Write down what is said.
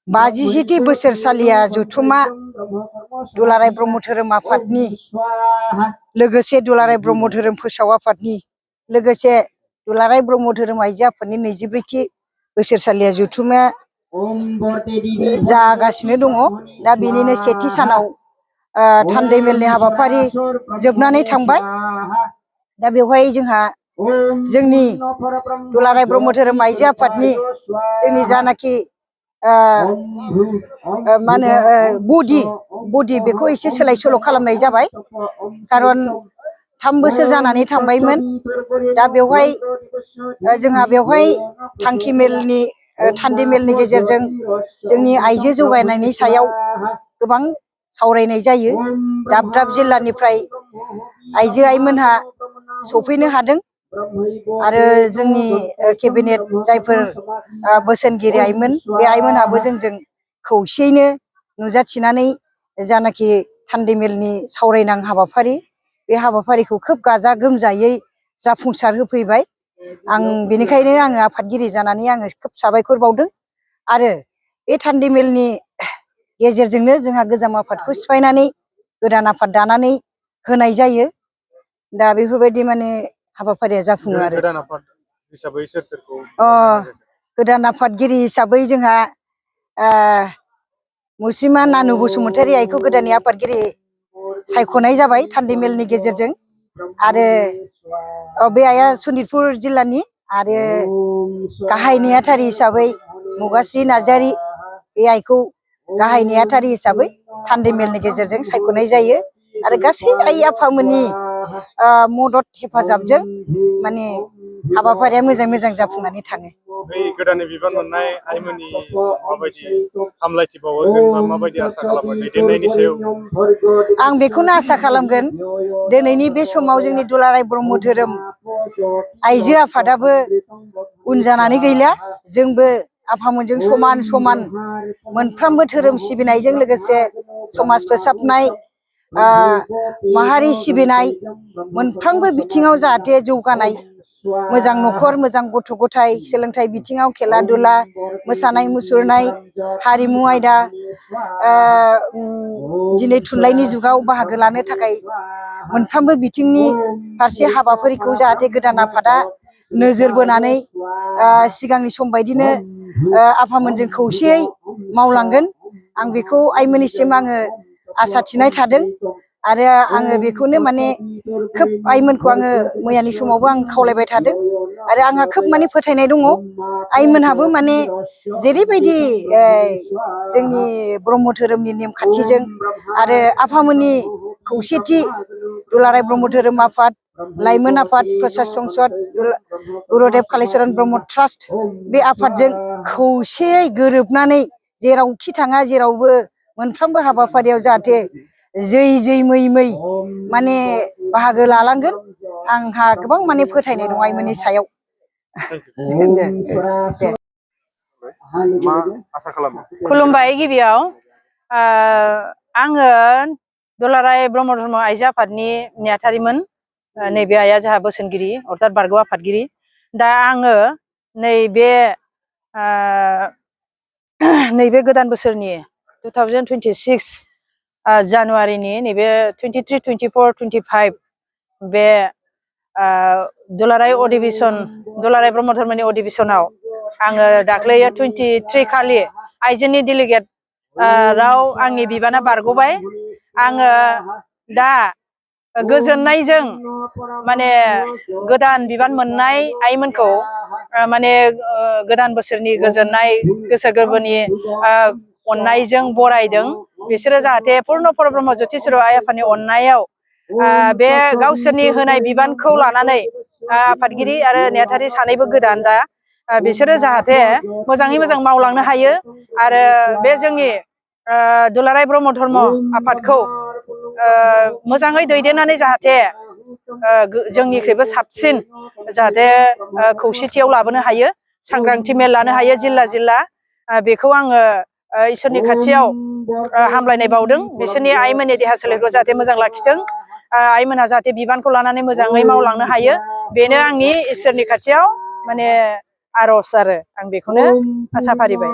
बाजिसेथि बोसोरसालिया जथुम्मा दुलाराय ब्रह्म धोरोम आफादनि लोगोसे दुलाराय ब्रह्म धोरोम फोसाव आफादनि लोगोसे दुलाराय ब्रह्म धोरोम आइजो आफादनि 22थि बोसोरसालिया जथुम्माया जागासिनो दङ। दा बेनिनो सेथि सानाव थान्दै मेलनि हाबाफारि जोबनानै थांबाय। दा बेवहाय जोंहा जोंनि दुलाराय ब्रह्म धोरोम आइजो आफादनि जोंनि जानाखि मा होनो बडि बेखौ एसे सोलाय सोल' खालामनाय जाबाय। खारन 3 बोसोर जानानै थांबायमोन। दा बेवहाय जोंहा बेवहाय थांखि मेलनि थान्दै मेलनि गेजेरजों जोंनि आइजो जौगानायनि सायाव गोबां सावरायनाय जायो। दाब दाब जिल्लानिफ्राय आइजो आइमोनहा सफैनो हादों आरो जोंनि केबिनेट जायफोर बोसोनगिरि आइमोन बे आइमोनाबो जोंजों खौसेयैनो नुजाथिनानै जानाखि थान्दै मेलनि सावरायनां हाबाफारि बे हाबाफारिखौ खोब गाजा गोमजायै जाफुंसार होफैबाय। आं बेनिखायनो आङो आफादगिरि जानानै आङो खोब साबायखर बावदों। आरो बे थान्दै मेलनि गेजेरजोंनो जोंहा गोजाम आफादखौ सिफायनानै गोदान आफाद दानानै होनाय जायो। दा बेफोरबायदि माने हाबाफारिया जाफुङो आरो गोदान आफाद हिसाबै सोरखौ गोदान आफादगिरि हिसाबै जोंहा मुस्रिमा नानु बसुमतारी आइखौ गोदाननि आफादगिरि सायख'नाय जाबाय थान्दै मेलनि गेजेरजों। आरो बे आइआ सनितपुर जिल्लानि आरो गाहाय नेहाथारि हिसाबै मुगास्रि नार्जारी बे आइखौ गाहाय नेहाथारि हिसाबै थान्दै मेलनि गेजेरजों सायख'नाय जायो। आरो गासै आइ आफामोननि मदद हेफाजाबजों माने हाबाफारिया मोजां जाफुंनानै थाङो। बै गोदानै बिबान मोननाय आइमोननि माबायदि हामलायथि बावहरगोन बा माबायदि आसा खालामो दैदेननायनि सायाव? आं बेखौनो आसा खालामगोन दिनैनि बे समाव जोंनि दुलाराय ब्रह्म धोरोम आइजो आफादाबो उन जानानै गैला। जोंबो आफामोनजों समान समान मोनफ्रोमबो धोरोम सिबिनायजों लोगोसे समाज फोसाबनाय माहारि सिबिनाय मोनफ्रोमबो बिथिङाव जाहाथे जौगानाय, मोजां न'खर, मोजां गथ' गथाय, सोलोंथाइ बिथिङाव, खेला दुला, मोसानाय मुसुरनाय, हारिमु आयदा, दिनै थुनलाइनि जुगाव बाहागो लानो थाखाय मोनफ्रोमबो बिथिंनि फारसे हाबाफारिखौ जाहाथे गोदान आफादा नोजोर बोनानै सिगांनि सम बायदिनो आफामोनजों खौसेयै मावलांगोन। आं बेखौ आइमोननिसिम आङो आसा थिनाय थादों। आरो आङो बेखौनो माने खोब आइमोनखौ आङो मैयानि समावबो आं खावलायबाय थादों। आरो आंहा खोब माने फोथायनाय दङ आइमोनहाबो माने जेरैबायदि जोंनि ब्रह्म धोरोमनि नेमखान्थिजों आरो आफामोननि खौसेथि दुलाराय ब्रह्म धोरोम आफाद, लाइमोन आफाद, प्रसाद संसद, गुरुदेव कालिचरन ब्रह्म ट्रास्ट बे आफादजों खौसेयै गोरोबनानै जेरावखि थाङा जेरावबो मोनफ्रोमबो हाबाफारियाव जाहाथे जै मै माने बाहागो लालांगोन। आंहा गोबां माने फोथायनाय दं आइमोननि सायाव। मा आसा खालामो? खुलुमबाय। गिबियाव आङो दुलाराय ब्रह्म धर्म आइजो आफादनि नेहाथारिमोन। नैबे आइया जोंहा बोसोनगिरि अर्थात बारग' आफादगिरि। दा आङो नैबे गोदान बोसोरनि 2026 जानुवारिनि नैबे 23, 24, 25 बे दुलाराय अधिबेसन, दुलाराय ब्रह्म धर्मनि अधिबेसनाव आङो दाख्लै 23 खालि आइजोनि डेलिगेट राव आंनि बिबाना बारग'बाय। आङो दा गोजोननायजों माने गोदान बिबान मोननाय आइमोनखौ माने गोदान बोसोरनि गोजोननाय गोसो गोरबोनि अननायजों बरायदों। बिसोरो जाहाथे पुर्न परब्रह्म ज्योतिषर आइ आफानि अननायाव बे गावसोरनि होनाय बिबानखौ लानानै आफादगिरि आरो नेहाथारि सानैबो गोदान, दा बिसोरो जाहाथे मोजाङै मोजां मावलांनो हायो आरो बे जोंनि दुलाराय ब्रह्म धर्म आफादखौ मोजाङै दैदेननानै जाहाथे जोंनिख्रुइबो साबसिन जाहाथे खौसेथियाव लाबोनो हायो, सांग्रांथि मेल लानो हायो जिल्ला जिल्ला। बेखौ आङो इसोरनि खाथियाव हामलायनाय बावदों। बिसोरनि आइमोननि देहा सोलेरखौ जाहाथे मोजां लाखिथों, आइमोनहा जाहाथे बिबानखौ लानानै मोजाङै मावलांनो हायो, बेनो आंनि इसोरनि खाथियाव माने आर'ज। आरो आं बेखौनो आसा फारिबाय।